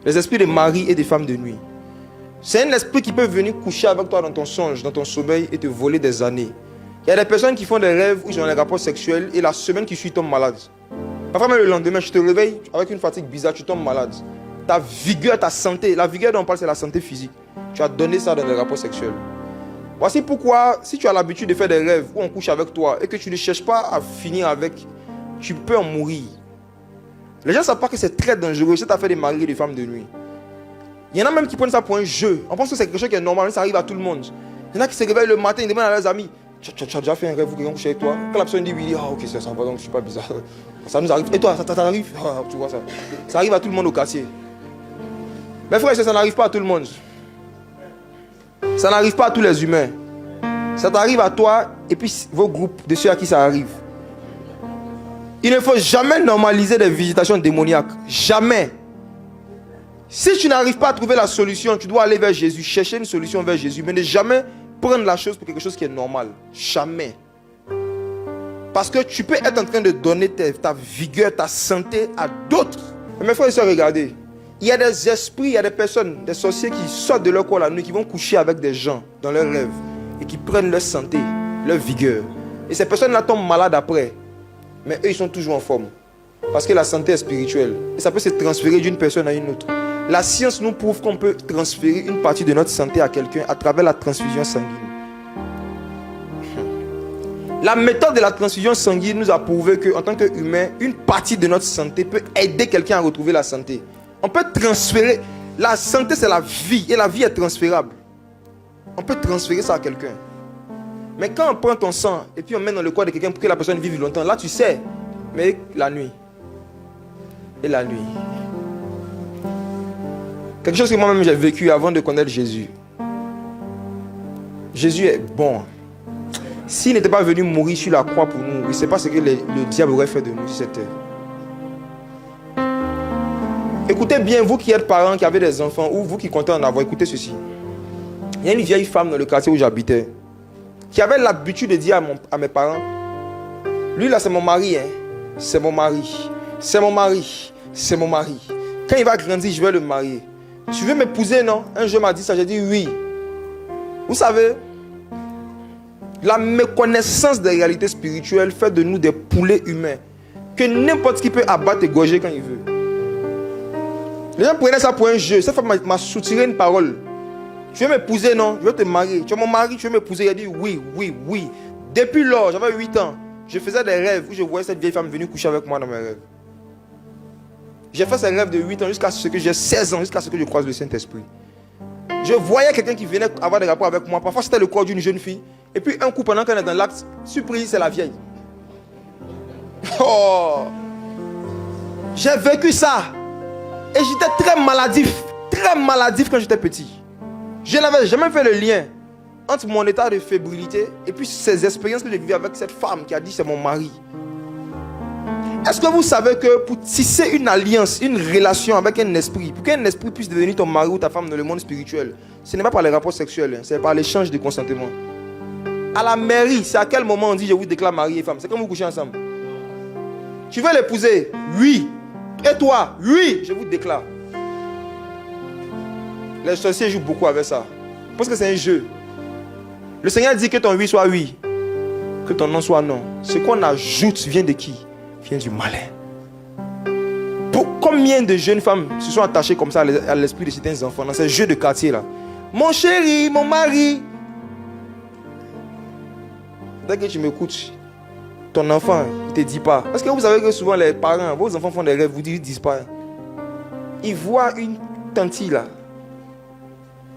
Les esprits de mari et de femmes de nuit. C'est un esprit qui peut venir coucher avec toi dans ton songe, dans ton sommeil et te voler des années. Il y a des personnes qui font des rêves où ils ont des rapports sexuels et la semaine qui suit tombent malades. Parfois même le lendemain, tu te réveilles avec une fatigue bizarre, tu tombes malade. Ta vigueur, ta santé, la vigueur dont on parle, c'est la santé physique. Tu as donné ça dans des rapports sexuels. Voici pourquoi, si tu as l'habitude de faire des rêves où on couche avec toi et que tu ne cherches pas à finir avec, tu peux en mourir. Les gens ne savent pas que c'est très dangereux cette affaire des maris et des femmes de nuit. Il y en a même qui prennent ça pour un jeu. On pense que c'est quelque chose qui est normal, ça arrive à tout le monde. Il y en a qui se réveillent le matin, ils demandent à leurs amis, tu as déjà fait un rêve où quelqu'un couche avec toi? Quand la personne dit oui, ok, ça va donc, je ne suis pas bizarre. Ça nous arrive. Et toi, ça t'arrive? Tu vois ça. Ça arrive à tout le monde au quartier. Mais frère, ça n'arrive pas à tout le monde. Ça n'arrive pas à tous les humains. Ça t'arrive à toi et puis vos groupes de ceux à qui ça arrive. Il ne faut jamais normaliser des visitations démoniaques. Jamais. Si tu n'arrives pas à trouver la solution, tu dois aller vers Jésus, chercher une solution vers Jésus, mais ne jamais prendre la chose pour quelque chose qui est normal. Jamais. Parce que tu peux être en train de donner ta vigueur, ta santé à d'autres. Mais mes frères et sœurs, regardez. Il y a des esprits, il y a des personnes, des sorciers qui sortent de leur corps la nuit, qui vont coucher avec des gens dans leurs rêves et qui prennent leur santé, leur vigueur. Et ces personnes-là tombent malades après. Mais eux, ils sont toujours en forme. Parce que la santé est spirituelle. Et ça peut se transférer d'une personne à une autre. La science nous prouve qu'on peut transférer une partie de notre santé à quelqu'un à travers la transfusion sanguine. La méthode de la transfusion sanguine nous a prouvé qu'en tant qu'humain, une partie de notre santé peut aider quelqu'un à retrouver la santé. On peut transférer. La santé, c'est la vie. Et la vie est transférable. On peut transférer ça à quelqu'un. Mais quand on prend ton sang et puis on met dans le corps de quelqu'un pour que la personne vive longtemps, là tu sais. Mais la nuit. Et la nuit. Quelque chose que moi-même j'ai vécu avant de connaître Jésus. Jésus est bon. S'il n'était pas venu mourir sur la croix pour nous, il ne sait pas ce que le diable aurait fait de nous sur cette terre. Écoutez bien, vous qui êtes parents, qui avez des enfants, ou vous qui comptez en avoir, écoutez ceci. Il y a une vieille femme dans le quartier où j'habitais, qui avait l'habitude de dire à mes parents, lui là c'est mon mari, hein. C'est mon mari, c'est mon mari, c'est mon mari. Quand il va grandir, je vais le marier. Tu veux m'épouser, non? Un jour m'a dit ça, j'ai dit oui. Vous savez, la méconnaissance des réalités spirituelles fait de nous des poulets humains que n'importe qui peut abattre et gorger quand il veut. Les gens prenaient ça pour un jeu. Cette femme m'a soutiré une parole. Tu veux m'épouser, non? Je veux te marier. Tu es mon mari, tu veux m'épouser? Il a dit oui, oui, oui. Depuis lors, j'avais 8 ans. Je faisais des rêves où je voyais cette vieille femme venir coucher avec moi dans mes rêves. J'ai fait ces rêves de 8 ans jusqu'à ce que j'ai 16 ans, jusqu'à ce que je croise le Saint-Esprit. Je voyais quelqu'un qui venait avoir des rapports avec moi. Parfois, c'était le corps d'une jeune fille. Et puis, un coup, pendant qu'elle est dans l'acte, surprise, c'est la vieille. Oh! J'ai vécu ça. Et j'étais très maladif quand j'étais petit. Je n'avais jamais fait le lien entre mon état de fébrilité et puis ces expériences que j'ai vécues avec cette femme qui a dit c'est mon mari. Est-ce que vous savez que pour tisser une alliance, une relation avec un esprit, pour qu'un esprit puisse devenir ton mari ou ta femme dans le monde spirituel, ce n'est pas par les rapports sexuels, c'est par l'échange de consentement. À la mairie, c'est à quel moment on dit je vous déclare mari et femme? C'est quand vous couchez ensemble. Tu veux l'épouser? Oui. Et toi? Oui, je vous déclare. Les sorciers jouent beaucoup avec ça. Parce que c'est un jeu. Le Seigneur dit que ton oui soit oui, que ton non soit non. Ce qu'on ajoute vient de qui? Vient du malin. Pour combien de jeunes femmes se sont attachées comme ça à l'esprit de certains enfants dans ces jeux de quartier là? Mon chéri, mon mari. Dès que tu m'écoutes, ton enfant, il ne te dit pas. Parce que vous savez que souvent les parents, vos enfants font des rêves, vous ne disent pas. Ils voient une tante là.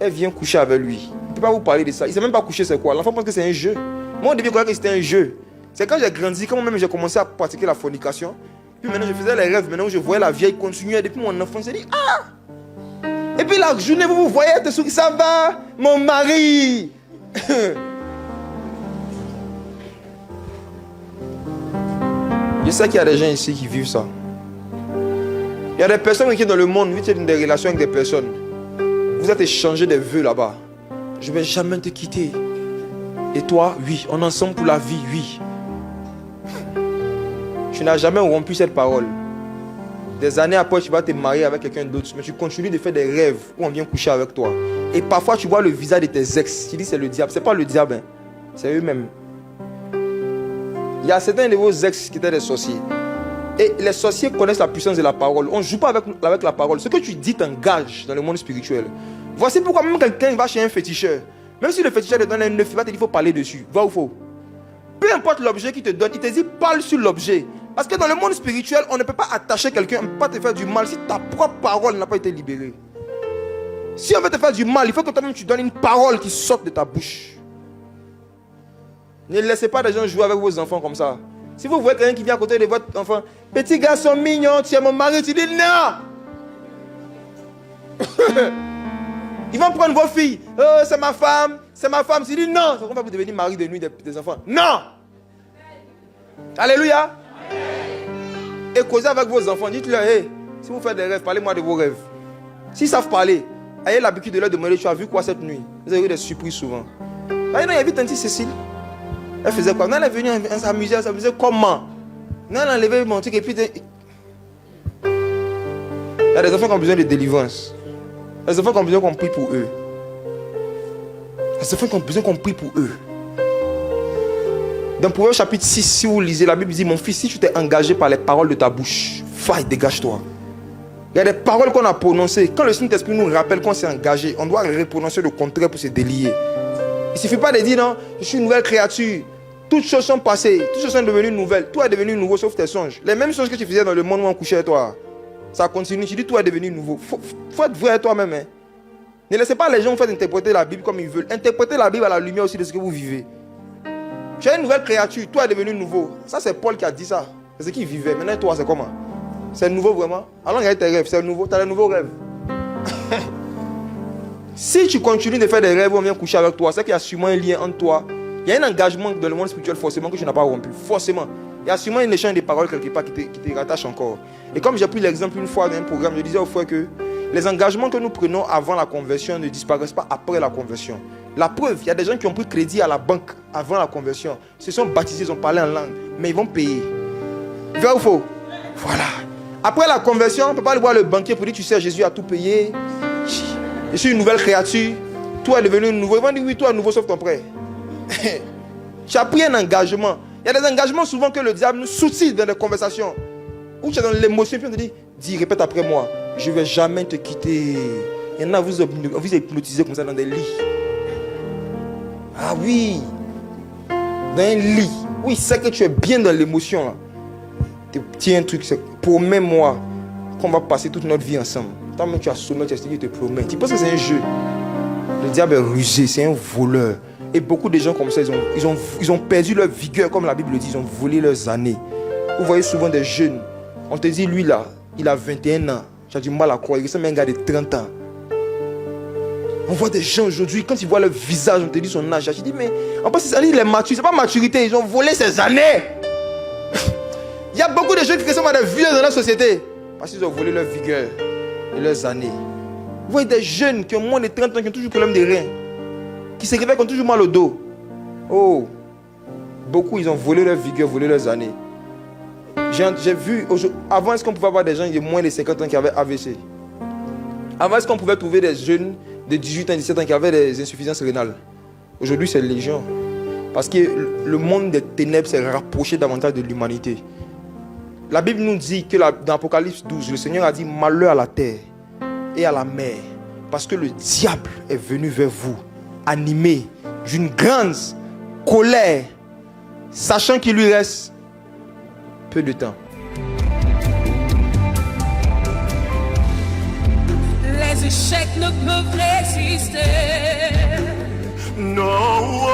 Elle vient coucher avec lui. Il ne peut pas vous parler de ça. Il ne sait même pas coucher, c'est quoi. L'enfant pense que c'est un jeu. Moi, au début, je croyais que c'était un jeu. C'est quand j'ai grandi, quand moi-même j'ai commencé à pratiquer la fornication. Puis maintenant, je faisais les rêves. Maintenant, je voyais la vieille continuer. Depuis mon enfance, j'ai dit, ah! Et puis la journée, vous voyez, te souris, ça va, mon mari. Je sais qu'il y a des gens ici qui vivent ça. Il y a des personnes qui sont dans le monde, vous êtes dans des relations avec des personnes. Vous êtes échangé des vœux là-bas. Je ne vais jamais te quitter. Et toi, oui. On est ensemble pour la vie, oui. Tu n'as jamais rompu cette parole. Des années après, tu vas te marier avec quelqu'un d'autre, mais tu continues de faire des rêves où on vient coucher avec toi. Et parfois, tu vois le visage de tes ex. Tu dis c'est le diable. C'est pas le diable, hein. C'est eux-mêmes. Il y a certains de vos ex qui étaient des sorciers. Et les sorciers connaissent la puissance de la parole. On ne joue pas avec la parole. Ce que tu dis t'engage dans le monde spirituel. Voici pourquoi même quelqu'un va chez un féticheur. Même si le féticheur te donne un œuf, il va te dire qu'il faut parler dessus. Va ou faux? Peu importe l'objet qu'il te donne, il te dit parle sur l'objet. Parce que dans le monde spirituel, on ne peut pas attacher quelqu'un, on ne peut pas te faire du mal si ta propre parole n'a pas été libérée. Si on veut te faire du mal, il faut que toi-même tu donnes une parole qui sorte de ta bouche. Ne laissez pas les gens jouer avec vos enfants comme ça. Si vous voyez quelqu'un qui vient à côté de votre enfant, petit garçon mignon, tu es mon mari, tu dis non. Ils vont prendre vos filles. Oh, c'est ma femme, c'est ma femme. Tu dis non. On va vous devenir mari de nuit des enfants. Non. Alléluia. Et causez avec vos enfants. Dites-leur, hey, si vous faites des rêves, parlez-moi de vos rêves. S'ils savent parler, ayez l'habitude de leur demander, tu as vu quoi cette nuit? Vous avez eu des surprises souvent. Ah, non, il y avait tante Cécile. Elle faisait quoi? Non, elle est venue s'amuser, elle s'amusait comment? Non, elle a enlevé mon truc et puis... Il y a des enfants qui ont besoin de délivrance. Les enfants qui ont besoin qu'on prie pour eux. Les enfants qui ont besoin qu'on prie pour eux. Dans Proverbe chapitre 6, si vous lisez, la Bible dit, mon fils, si tu t'es engagé par les paroles de ta bouche, faille, dégage-toi. Il y a des paroles qu'on a prononcées. Quand le Saint-Esprit nous rappelle qu'on s'est engagé, on doit reprononcer le contraire pour se délier. Il ne suffit pas de dire, non, je suis une nouvelle créature. Toutes choses sont passées, toutes choses sont devenues nouvelles. Tout est devenu nouveau sauf tes songes. Les mêmes choses que tu faisais dans le monde où on couchait toi. Ça continue, tu dis tout est devenu nouveau. Faut être vrai à toi-même. Hein. Ne laissez pas les gens vous faire interpréter la Bible comme ils veulent. Interprétez la Bible à la lumière aussi de ce que vous vivez. Tu es une nouvelle créature, toi est devenu nouveau. Ça c'est Paul qui a dit ça. C'est ce qu'il vivait. Maintenant toi c'est comment? C'est nouveau vraiment? Allons regarder tes rêves, c'est nouveau, tu as des nouveaux rêves. Si tu continues de faire des rêves où on vient coucher avec toi, c'est qu'il y a sûrement un lien entre toi. Il y a un engagement dans le monde spirituel forcément que tu n'as pas rompu. Forcément. Il y a sûrement un échange de paroles quelque part qui te rattache encore. Et comme j'ai pris l'exemple une fois dans un programme, je disais au frère que les engagements que nous prenons avant la conversion ne disparaissent pas après la conversion. La preuve, il y a des gens qui ont pris crédit à la banque avant la conversion. Ils se sont baptisés, ils ont parlé en langue, mais ils vont payer. Vrai ou faux? Voilà. Après la conversion, on ne peut pas aller voir le banquier pour dire tu sais, Jésus a tout payé. Je suis une nouvelle créature. Toi est devenu nouveau. Ils vont dire oui, toi nouveau sauf ton prêt. Tu as pris un engagement. Il y a des engagements souvent que le diable nous soutient dans les conversations. Où tu es dans l'émotion, puis on te dit, dis, répète après moi, je ne vais jamais te quitter. Il y en a, vous hypnotisez comme ça dans des lits. Ah oui, dans un lit. Oui, c'est que tu es bien dans l'émotion. Là. Tiens un truc, promets-moi qu'on va passer toute notre vie ensemble. Tant que tu as sommeil, tu as dit, je te promets. Tu penses que c'est un jeu. Le diable est rusé, c'est un voleur. Et beaucoup de gens comme ça, ils ont perdu leur vigueur, comme la Bible le dit, ils ont volé leurs années. Vous voyez souvent des jeunes, on te dit, lui là, il a 21 ans, tu as du mal à croire, il ressemble à un gars de 30 ans. On voit des gens aujourd'hui, quand ils voient leur visage, on te dit son âge, tu dis, mais en plus, il est mature, c'est pas maturité, ils ont volé ses années. Il y a beaucoup de gens qui ressemblent à des vieux dans la société, parce qu'ils ont volé leur vigueur et leurs années. Vous voyez des jeunes qui ont moins de 30 ans, qui ont toujours problème de reins, qui se réveillent, qui ont toujours mal au dos. Oh, beaucoup, ils ont volé leur vigueur, volé leurs années. J'ai vu, avant, est-ce qu'on pouvait avoir des gens de moins de 50 ans qui avaient AVC? Avant, est-ce qu'on pouvait trouver des jeunes de 18 ans, 17 ans qui avaient des insuffisances rénales? Aujourd'hui, c'est légion. Parce que le monde des ténèbres s'est rapproché davantage de l'humanité. La Bible nous dit que dans Apocalypse 12, le Seigneur a dit malheur à la terre et à la mer, parce que le diable est venu vers vous, animé d'une grande colère, sachant qu'il lui reste peu de temps. Les échecs ne peuvent résister. Non.